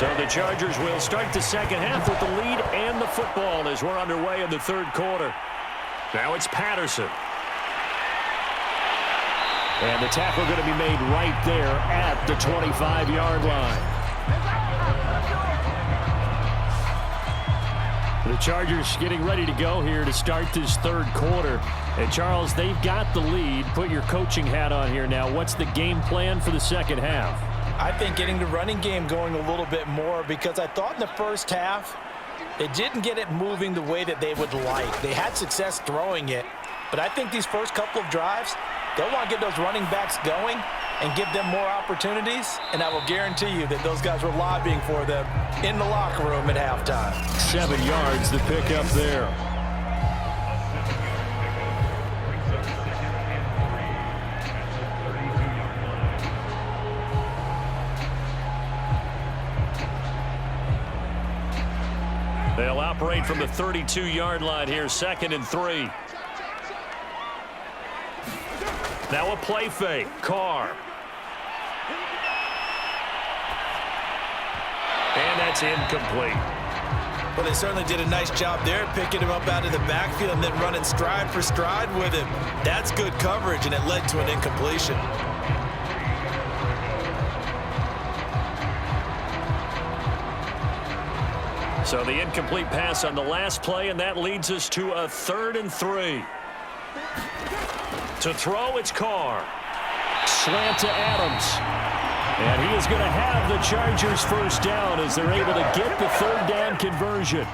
So the Chargers will start the second half with the lead and the football as we're underway in the third quarter. Now it's Patterson. And the tackle going to be made right there at the 25-yard line. The Chargers getting ready to go here to start this third quarter. And, Charles, they've got the lead. Put your coaching hat on here now. What's the game plan for the second half? I think getting the running game going a little bit more, because I thought in the first half they didn't get it moving the way that they would like. They had success throwing it, but I think these first couple of drives, they'll want to get those running backs going and give them more opportunities, and I will guarantee you that those guys were lobbying for them in the locker room at halftime. 7 yards the pick up there. They'll operate from the 32-yard line here, 2nd and 3. Now a play fake. Carr. And that's incomplete. Well, they certainly did a nice job there, picking him up out of the backfield and then running stride for stride with him. That's good coverage, and it led to an incompletion. So the incomplete pass on the last play, and that leads us to a 3rd and 3. To throw, it's Carr. Slant to Adams. And he is going to have the Chargers first down as they're able to get the 3rd down conversion.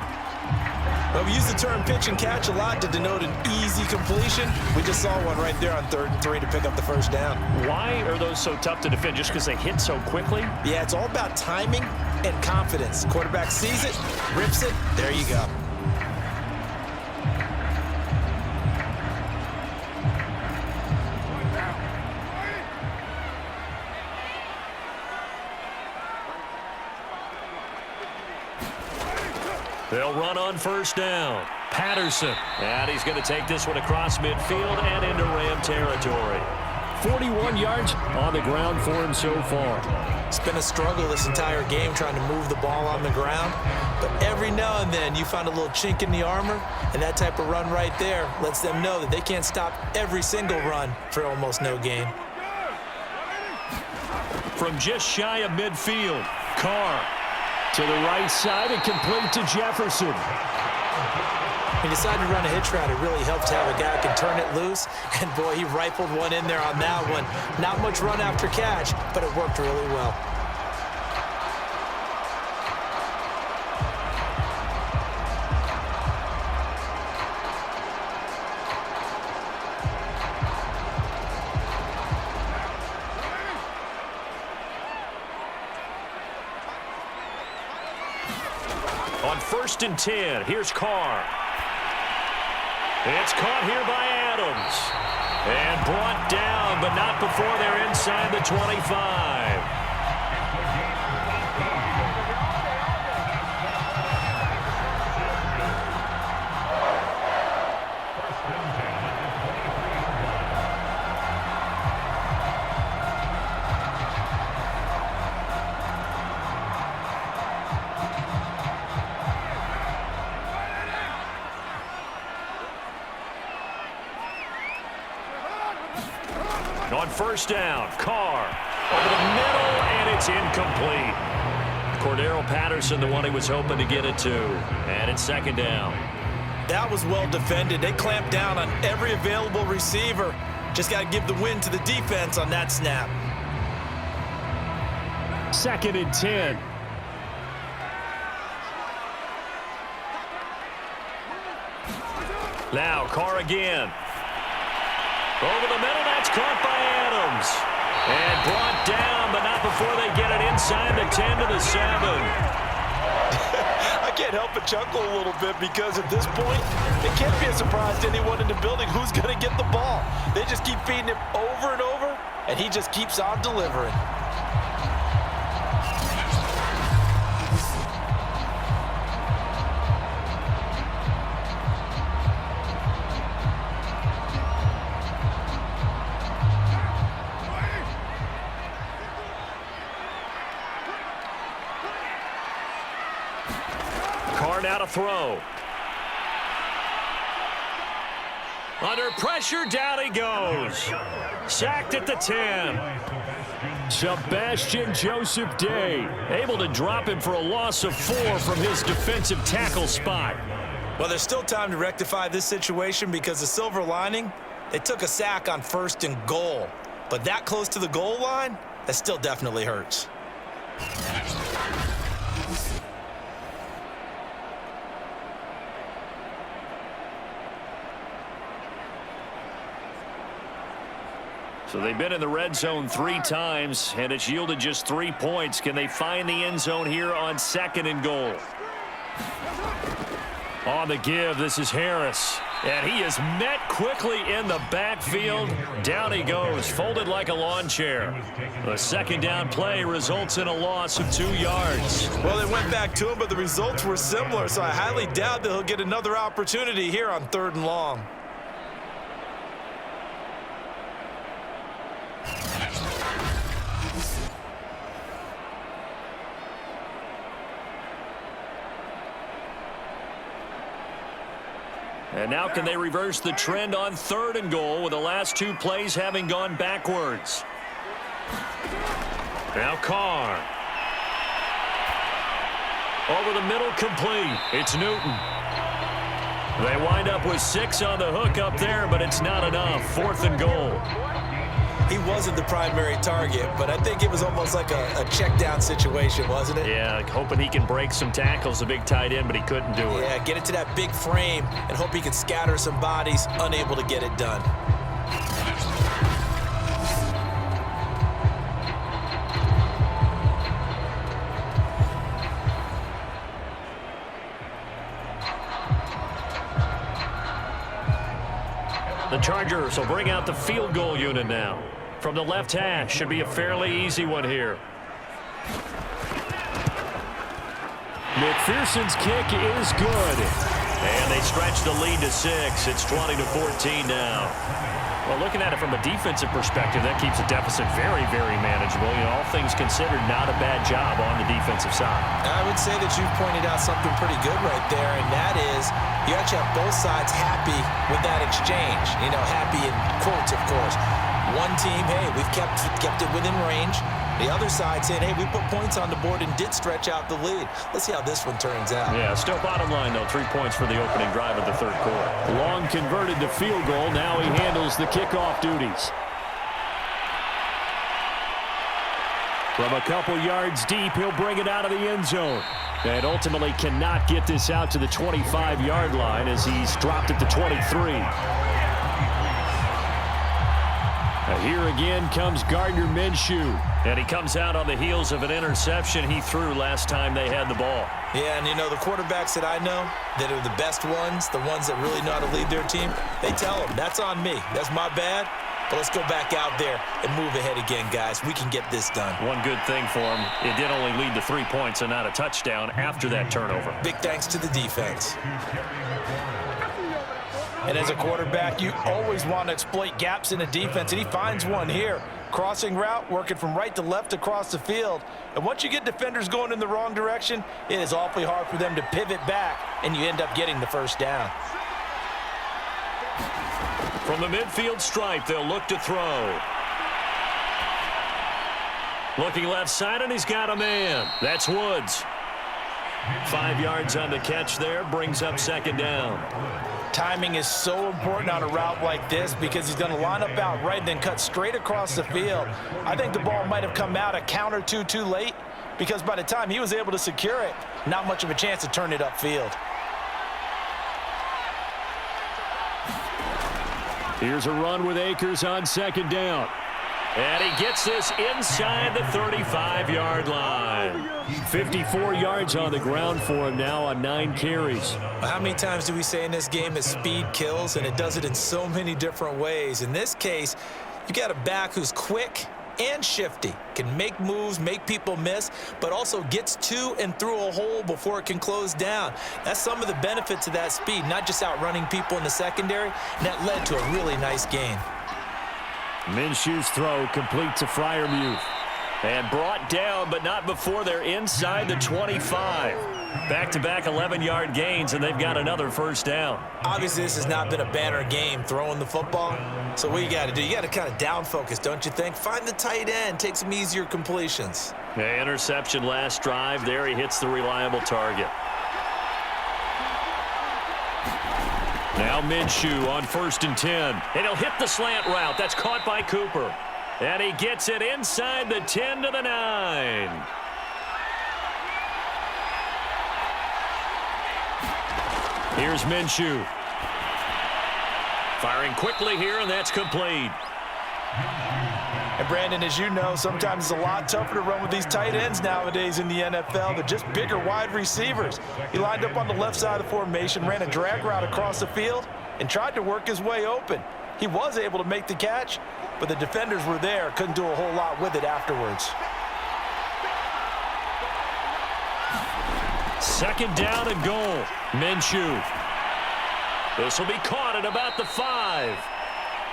Well, we use the term pitch and catch a lot to denote an easy completion. We just saw one right there on 3rd and 3 to pick up the first down. Why are those so tough to defend? Just because they hit so quickly? Yeah, it's all about timing and confidence. Quarterback sees it, rips it, there you go. They'll run on first down. Patterson. And he's going to take this one across midfield and into Ram territory. 41 yards on the ground for him so far. It's been a struggle this entire game trying to move the ball on the ground. But every now and then you find a little chink in the armor, and that type of run right there lets them know that they can't stop every single run for almost no gain. From just shy of midfield, Carr to the right side and complete to Jefferson. He decided to run a hitch route. It really helped to have a guy who can turn it loose. And, boy, he rifled one in there on that one. Not much run after catch, but it worked really well. On 1st and 10, here's Carr. It's caught here by Adams. And brought down, but not before they're inside the 25. On 1st down, Carr over the middle, and it's incomplete. Cordero Patterson, the one he was hoping to get it to. And it's 2nd down. That was well defended. They clamped down on every available receiver. Just got to give the win to the defense on that snap. 2nd and 10. Now Carr again. Over the middle, that's caught by Adams. And brought down, but not before they get it inside the 10 to the 7. I can't help but chuckle a little bit because at this point, it can't be a surprise to anyone in the building who's going to get the ball. They just keep feeding him over and over, and he just keeps on delivering. throw. Under pressure, down he goes. Sacked at the 10. Sebastian Joseph Day able to drop him for a loss of 4 from his defensive tackle spot. Well, there's still time to rectify this situation because the silver lining, they took a sack on 1st and goal. But that close to the goal line, that still definitely hurts. So they've been in the red zone 3 times, and it's yielded just 3 points. Can they find the end zone here on 2nd and goal? On the give, this is Harris. And he is met quickly in the backfield. Down he goes, folded like a lawn chair. The 2nd down play results in a loss of 2 yards. Well, they went back to him, but the results were similar, so I highly doubt that he'll get another opportunity here on 3rd and long. And now can they reverse the trend on 3rd and goal with the last 2 plays having gone backwards? Now Carr. Over the middle, complete. It's Newton. They wind up with 6 on the hook up there, but it's not enough. 4th and goal. He wasn't the primary target, but I think it was almost like a check-down situation, wasn't it? Yeah, hoping he can break some tackles, a big tight end, but he couldn't do it. Yeah, get it to that big frame and hope he can scatter some bodies, unable to get it done. The Chargers will bring out the field goal unit now. From the left hash, should be a fairly easy one here. McPherson's kick is good. And they stretch the lead to 6. It's 20-14 now. Well, looking at it from a defensive perspective, that keeps the deficit very, very manageable. You know, all things considered, not a bad job on the defensive side. I would say that you've pointed out something pretty good right there, and that is you actually have both sides happy with that exchange. You know, happy in quotes, of course. One team, hey, we've kept it within range. The other side saying, hey, we put points on the board and did stretch out the lead. Let's see how this one turns out. Yeah, still bottom line, though. 3 points for the opening drive of the 3rd quarter. Long converted to field goal. Now he handles the kickoff duties. From a couple yards deep, he'll bring it out of the end zone. And ultimately cannot get this out to the 25-yard line as he's dropped it to 23. Here again comes Gardner Minshew. And he comes out on the heels of an interception he threw last time they had the ball. Yeah, and you know, the quarterbacks that I know that are the best ones, the ones that really know how to lead their team, they tell them, that's on me. That's my bad. But let's go back out there and move ahead again, guys. We can get this done. One good thing for him, it did only lead to 3 points and not a touchdown after that turnover. Big thanks to the defense. And as a quarterback, you always want to exploit gaps in the defense, and he finds one here. Crossing route, working from right to left across the field. And once you get defenders going in the wrong direction, it is awfully hard for them to pivot back, and you end up getting the 1st down. From the midfield stripe, they'll look to throw. Looking left side, and he's got a man. That's Woods. 5 yards on the catch there, brings up 2nd down. Timing is so important on a route like this because he's going to line up out right and then cut straight across the field. I think the ball might have come out a count or two too late because by the time he was able to secure it, not much of a chance to turn it upfield. Here's a run with Akers on 2nd down. And he gets this inside the 35-yard line. 54 yards on the ground for him now on 9 carries. How many times do we say in this game that speed kills, and it does it in so many different ways? In this case, you got a back who's quick and shifty, can make moves, make people miss, but also gets to and through a hole before it can close down. That's some of the benefits of that speed, not just outrunning people in the secondary, and that led to a really nice gain. Minshew's throw complete to Freiermuth. And brought down, but not before they're inside the 25. Back-to-back 11-yard gains, and they've got another first down. Obviously, this has not been a banner game throwing the football. So what you got to do, you got to kind of down focus, don't you think? Find the tight end, take some easier completions. Yeah, interception last drive. There he hits the reliable target. Now Minshew on 1st and 10. And he'll hit the slant route. That's caught by Cooper. And he gets it inside the 10 to the 9. Here's Minshew. Firing quickly here, and that's complete. And Brandon, as you know, sometimes it's a lot tougher to run with these tight ends nowadays in the NFL. They're just bigger wide receivers. He lined up on the left side of the formation, ran a drag route across the field, and tried to work his way open. He was able to make the catch, but the defenders were there, couldn't do a whole lot with it afterwards. 2nd down and goal. Minshew. This will be caught at about the 5.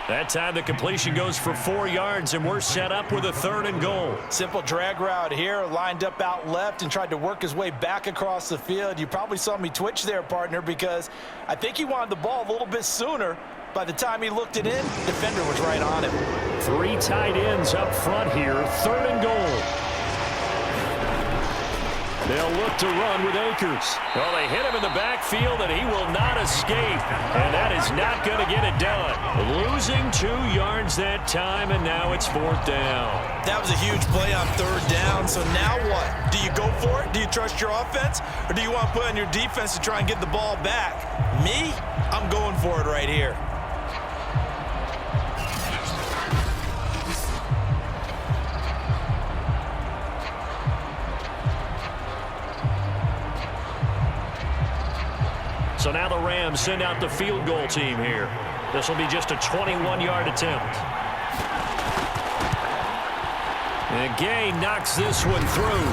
That time the completion goes for 4 yards, and we're set up with a 3rd and goal. Simple drag route here, lined up out left and tried to work his way back across the field. You probably saw me twitch there, partner, because I think he wanted the ball a little bit sooner. By the time he looked it in, defender was right on him. 3 tight ends up front here, 3rd and goal. They'll look to run with Akers. Well, they hit him in the backfield, and he will not escape. And that is not going to get it done. Losing 2 yards that time, and now it's 4th down. That was a huge play on 3rd down, so now what? Do you go for it? Do you trust your offense? Or do you want to put on your defense to try and get the ball back? Me? I'm going for it right here. So now the Rams send out the field goal team here. This will be just a 21-yard attempt. And Gay knocks this one through.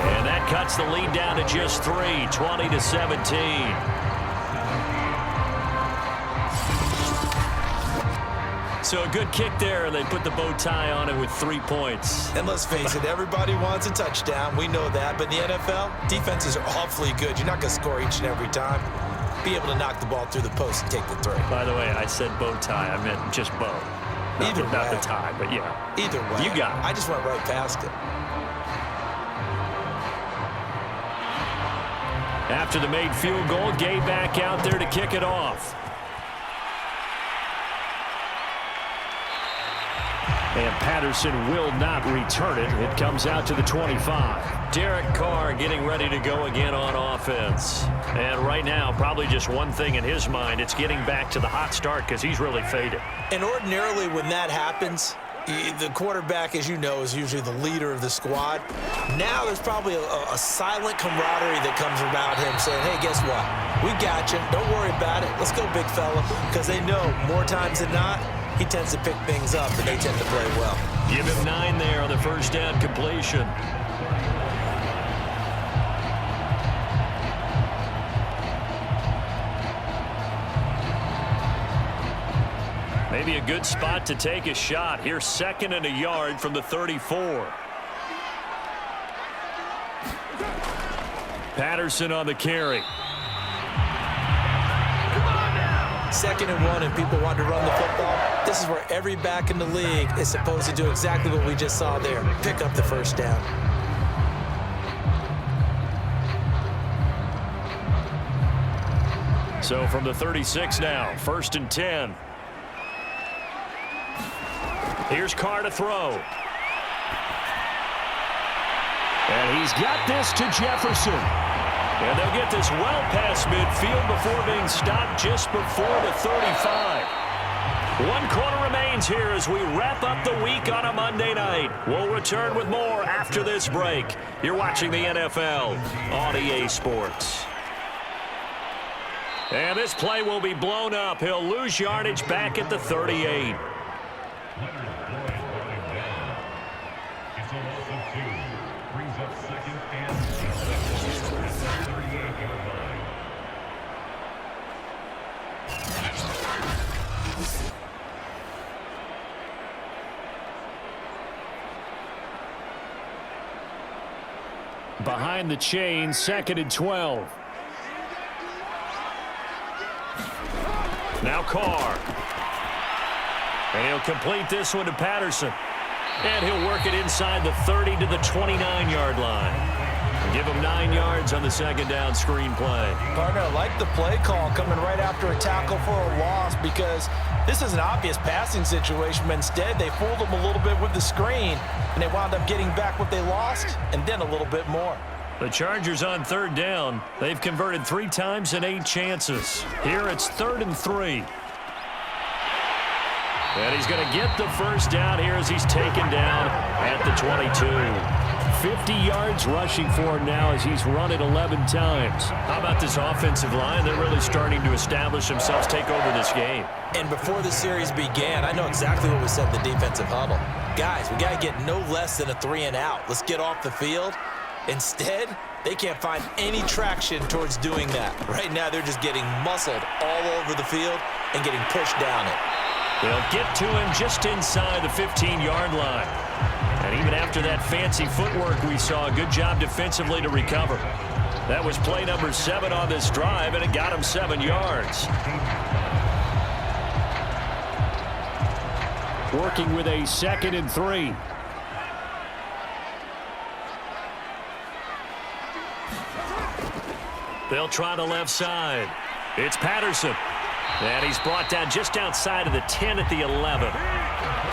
And that cuts the lead down to just 3, 20-17. So a good kick there, and they put the bow tie on it with 3 points. And let's face it, everybody wants a touchdown. We know that. But in the NFL, defenses are awfully good. You're not going to score each and every time. Be able to knock the ball through the post and take the throw. By the way, I said bow tie. I meant just bow. Not the tie, but yeah. Either way. You got it. I just went right past it. After the made field goal, Gay back out there to kick it off. And Patterson will not return it. It comes out to the 25. Derek Carr getting ready to go again on offense. And right now, probably just one thing in his mind. It's getting back to the hot start because he's really faded. And ordinarily when that happens, the quarterback, as you know, is usually the leader of the squad. Now there's probably a silent camaraderie that comes about him saying, hey, guess what? We got you. Don't worry about it. Let's go, big fella. Because they know more times than not, he tends to pick things up, and they tend to play well. Give him 9 there on the first down completion. Maybe a good spot to take a shot. Here's 2nd and a yard from the 34. Patterson on the carry. 2nd and 1, and people want to run the football. This is where every back in the league is supposed to do exactly what we just saw there. Pick up the first down. So from the 36 now, 1st and 10. Here's Carr to throw. And he's got this to Jefferson. And they'll get this well past midfield before being stopped just before the 35. 1 quarter remains here as we wrap up the week on a Monday night. We'll return with more after this break. You're watching the NFL on EA Sports. And this play will be blown up. He'll lose yardage back at the 38. behind the chain, 2nd and 12. Now Carr. And he'll complete this one to Patterson. And he'll work it inside the 30 to the 29-yard line. Give him 9 yards on the 2nd down screen play. Partner, I like the play call coming right after a tackle for a loss because this is an obvious passing situation, but instead they fooled them a little bit with the screen, and they wound up getting back what they lost and then a little bit more. The Chargers on 3rd down. They've converted 3 times in 8 chances. Here it's 3rd and 3. And he's going to get the first down here as he's taken down at the 22. 50 yards rushing for him now as he's run it 11 times. How about this offensive line? They're really starting to establish themselves, take over this game. And before the series began, I know exactly what we said in the defensive huddle. Guys, we got to get no less than a 3 and out. Let's get off the field. Instead, they can't find any traction towards doing that. Right now, they're just getting muscled all over the field and getting pushed down it. They'll get to him just inside the 15-yard line. And even after that fancy footwork we saw, a good job defensively to recover. That was play number 7 on this drive, and it got him 7 yards. Working with a 2nd and 3. They'll try the left side. It's Patterson. And he's brought down just outside of the 10 at the 11.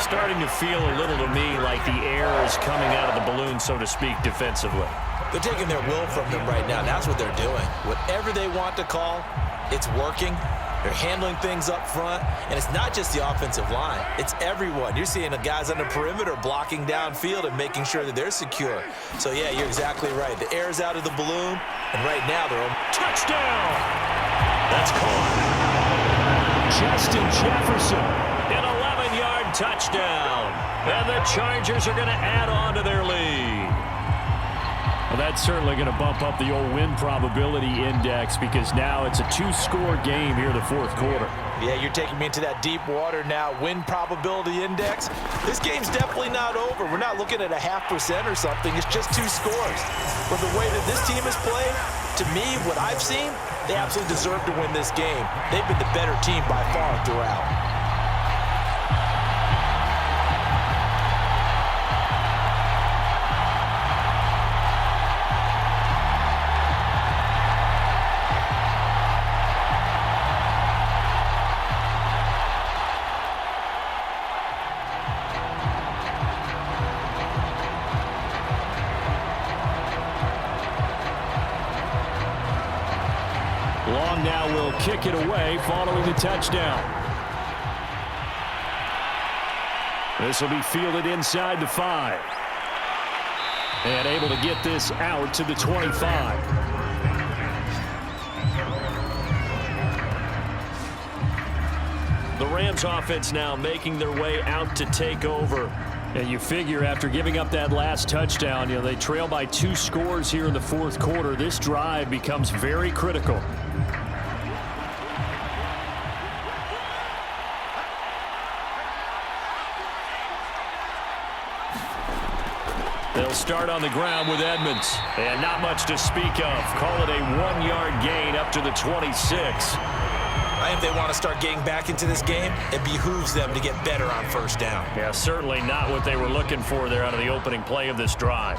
Starting to feel a little to me like the air is coming out of the balloon, so to speak, defensively. They're taking their will from them right now. That's what they're doing. Whatever they want to call, it's working. They're handling things up front. And it's not just the offensive line. It's everyone. You're seeing the guys on the perimeter blocking downfield and making sure that they're secure. So, yeah, you're exactly right. The air's out of the balloon, and right now they're on touchdown. That's caught. Justin Jefferson, an 11-yard touchdown. And the Chargers are going to add on to their lead. Well, that's certainly going to bump up the old win probability index because now it's a 2-score game here in the 4th quarter. Yeah, you're taking me into that deep water now. Win probability index. This game's definitely not over. We're not looking at a 0.5% or something. It's just 2 scores. But the way that this team has played, to me, what I've seen, they absolutely deserve to win this game. They've been the better team by far throughout. Long now will kick it away following the touchdown. This will be fielded inside the 5. And able to get this out to the 25. The Rams offense now making their way out to take over. And you figure after giving up that last touchdown, they trail by 2 scores here in the 4th quarter. This drive becomes very critical. They'll start on the ground with Edmonds. And not much to speak of. Call it a 1-yard gain up to the 26. I think they want to start getting back into this game. It behooves them to get better on 1st down. Yeah, certainly not what they were looking for there out of the opening play of this drive.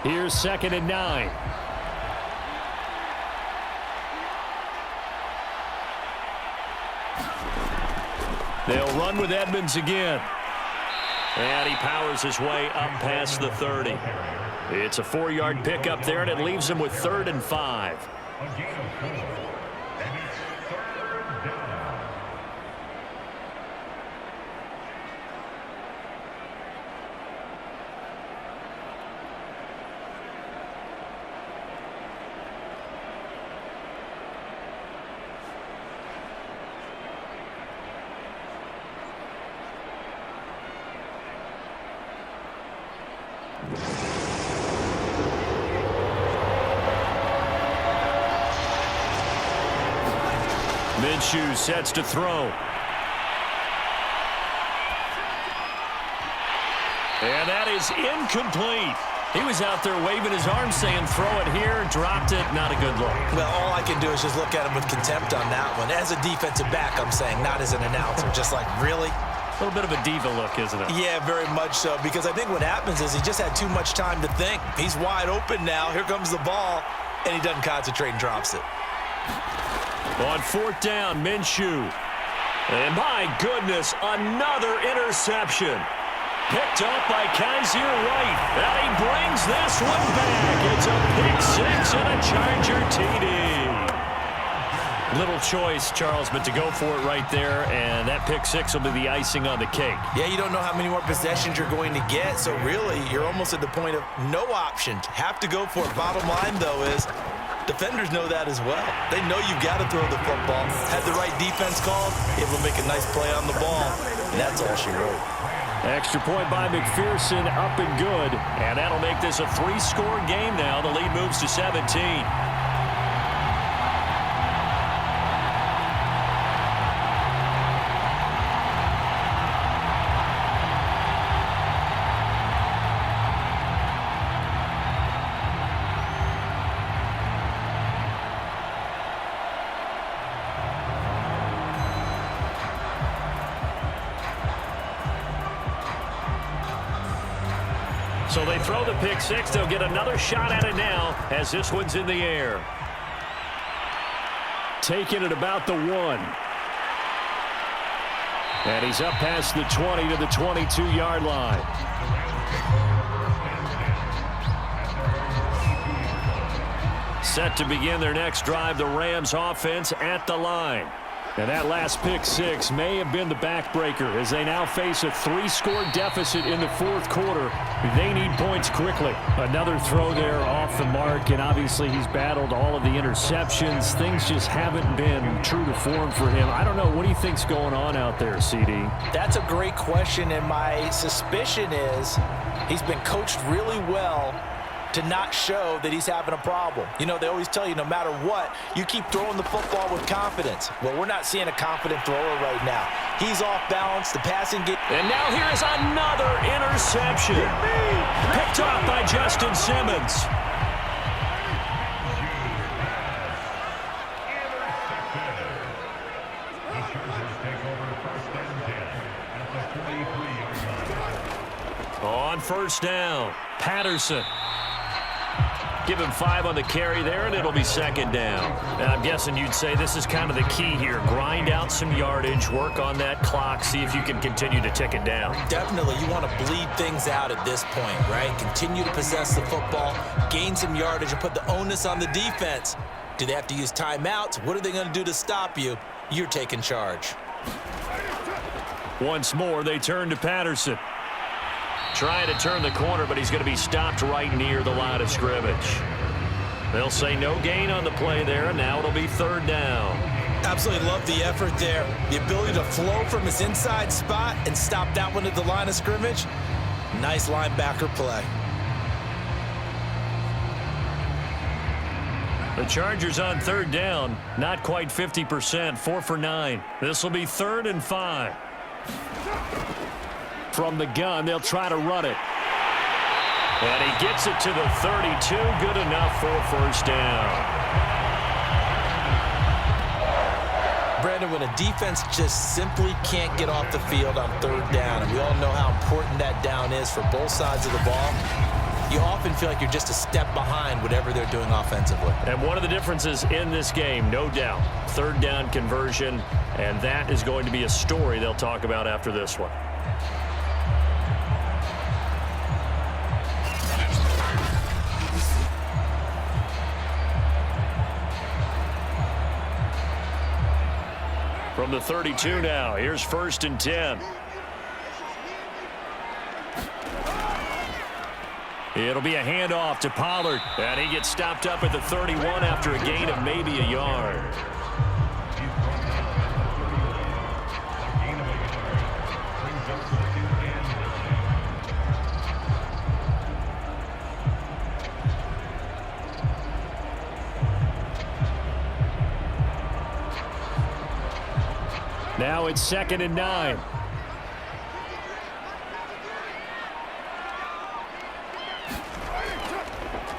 Here's 2nd and 9. They'll run with Edmonds again. And he powers his way up past the 30. It's a 4-yard pickup there, and it leaves him with 3rd and 5. Minshew sets to throw. And that is incomplete. He was out there waving his arms saying, throw it here, dropped it, not a good look. Well, all I can do is just look at him with contempt on that one. As a defensive back, I'm saying, not as an announcer. Just like, really? A little bit of a diva look, isn't it? Yeah, very much so, because I think what happens is he just had too much time to think. He's wide open now. Here comes the ball, and he doesn't concentrate and drops it. On fourth down, Minshew. And my goodness, another interception. Picked up by Kaiser White. And he brings this one back. It's a pick six and a Charger TD. Little choice, Charles, but to go for it right there, and that pick six will be the icing on the cake. Yeah, you don't know how many more possessions you're going to get, so really, you're almost at the point of no option. Have to go for it. Bottom line, though, is defenders know that as well. They know you've got to throw the football. Had the right defense called, able to make a nice play on the ball, and that's all she wrote. Extra point by McPherson, up and good. And that'll make this a three-score game now. The lead moves to 17. So they throw the pick six. They'll get another shot at it now as this one's in the air. Taking it about the 1. And he's up past the 20 to the 22-yard line. Set to begin their next drive, the Rams offense at the line. And that last pick six may have been the backbreaker as they now face a three-score deficit in the fourth quarter. They need points quickly. Another throw there off the mark, and obviously he's battled all of the interceptions. Things just haven't been true to form for him. I don't know. What do you think's going on out there, CD? That's a great question, and my suspicion is he's been coached really well to not show that he's having a problem. You know, they always tell you no matter what, you keep throwing the football with confidence. Well, we're not seeing a confident thrower right now. He's off balance. The passing game. And now here is another interception. Picked up by Justin Simmons. On first down, Patterson. Give him 5 on the carry there, and it'll be second down. And I'm guessing you'd say this is kind of the key here. Grind out some yardage, work on that clock, see if you can continue to tick it down. Definitely, you want to bleed things out at this point, right? Continue to possess the football, gain some yardage, and put the onus on the defense. Do they have to use timeouts? What are they going to do to stop you? You're taking charge. Once more, they turn to Patterson. Trying to turn the corner, but he's going to be stopped right near the line of scrimmage. They'll say no gain on the play there, and now it'll be third down. Absolutely love the effort there. The ability to flow from his inside spot and stop that one at the line of scrimmage. Nice linebacker play. The Chargers on third down, not quite 50%, 4 for 9. This will be 3rd and 5. From the gun, they'll try to run it. And he gets it to the 32. Good enough for first down. Brandon, when a defense just simply can't get off the field on third down, and we all know how important that down is for both sides of the ball, you often feel like you're just a step behind whatever they're doing offensively. And one of the differences in this game, no doubt, third down conversion, and that is going to be a story they'll talk about after this one. From the 32 now, here's 1st and 10. It'll be a handoff to Pollard, and he gets stopped up at the 31 after a gain of maybe a yard. Now it's 2nd and 9.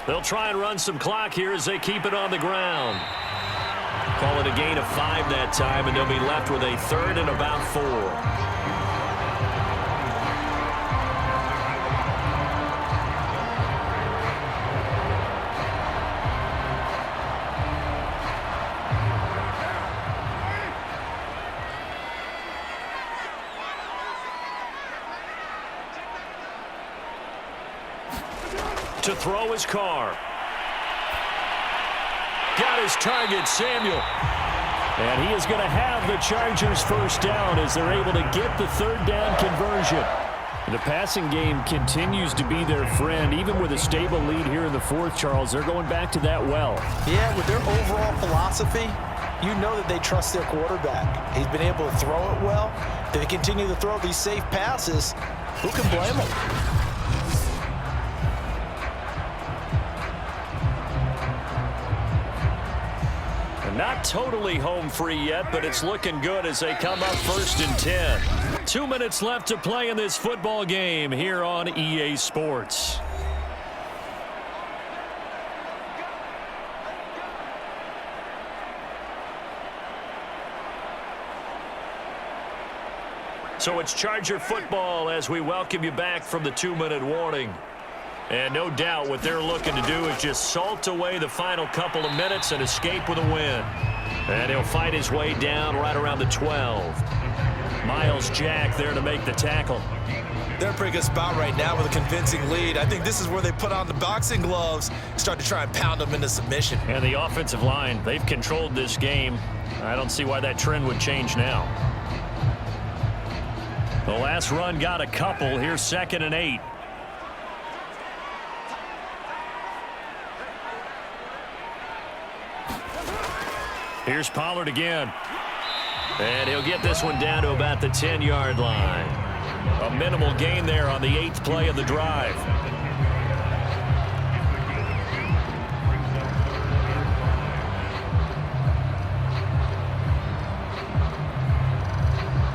They'll try and run some clock here as they keep it on the ground. Call it a gain of 5 that time, and they'll be left with a 3rd and about 4. To throw his Carr. Got his target, Samuel. And he is going to have the Chargers first down as they're able to get the 3rd down conversion. The passing game continues to be their friend. Even with a stable lead here in the 4th, Charles, they're going back to that well. Yeah, with their overall philosophy, you know that they trust their quarterback. He's been able to throw it well. They continue to throw these safe passes. Who can blame them? Not totally home free yet, but it's looking good as they come up 1st and 10. 2 minutes left to play in this football game here on EA Sports. So it's Charger football as we welcome you back from the 2-minute warning. And no doubt what they're looking to do is just salt away the final couple of minutes and escape with a win. And he'll fight his way down right around the 12. Miles Jack there to make the tackle. They're in a pretty good spot right now with a convincing lead. I think this is where they put on the boxing gloves, start to try and pound them into submission. And the offensive line, they've controlled this game. I don't see why that trend would change now. The last run got a couple. Here's 2nd and 8. Here's Pollard again. And he'll get this one down to about the 10-yard line. A minimal gain there on the 8th play of the drive.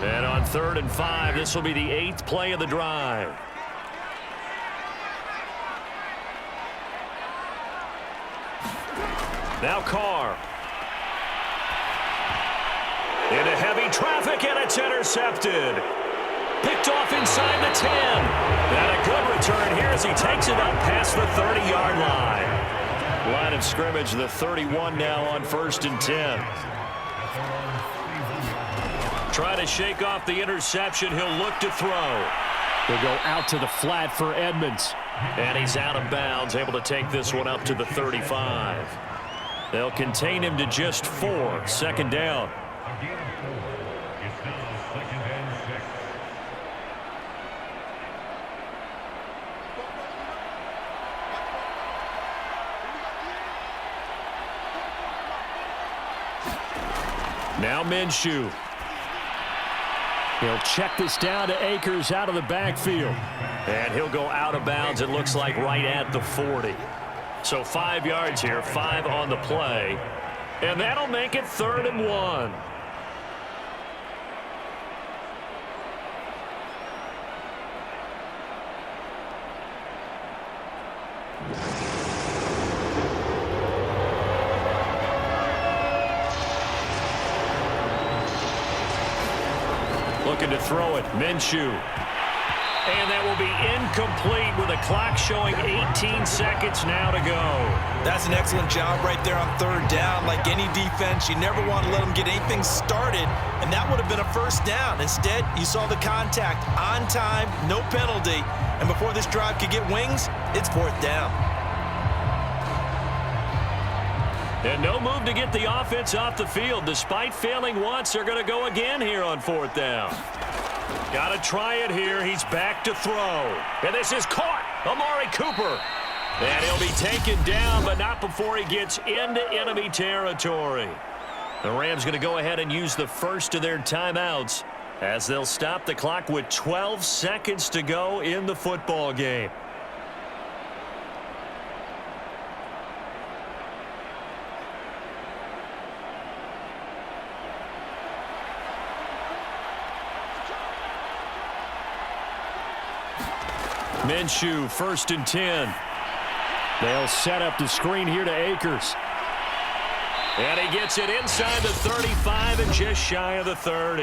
And on 3rd and 5, this will be the 8th play of the drive. Now Carr. Into heavy traffic, and it's intercepted. Picked off inside the 10. And a good return here as he takes it up past the 30-yard line. Line of scrimmage, the 31 now on 1st and 10. Try to shake off the interception. He'll look to throw. He'll go out to the flat for Edmonds. And he's out of bounds, able to take this one up to the 35. They'll contain him to just 4. 2nd down. Now Minshew. He'll check this down to Akers out of the backfield. And he'll go out of bounds, it looks like, right at the 40. So 5 yards here, 5 on the play. And that'll make it 3rd and 1. Looking to throw it, Minshew. And that will be incomplete with a clock showing 18 seconds now to go. That's an excellent job right there on 3rd down. Like any defense, you never want to let them get anything started, and that would have been a 1st down. Instead, you saw the contact on time, no penalty, and before this drive could get wings, it's 4th down. And no move to get the offense off the field. Despite failing once, they're going to go again here on 4th down. Got to try it here. He's back to throw. And this is caught. Amari Cooper. And he'll be taken down, but not before he gets into enemy territory. The Rams going to go ahead and use the first of their timeouts as they'll stop the clock with 12 seconds to go in the football game. Minshew, 1st and 10. They'll set up the screen here to Akers. And he gets it inside the 35 and just shy of the 30.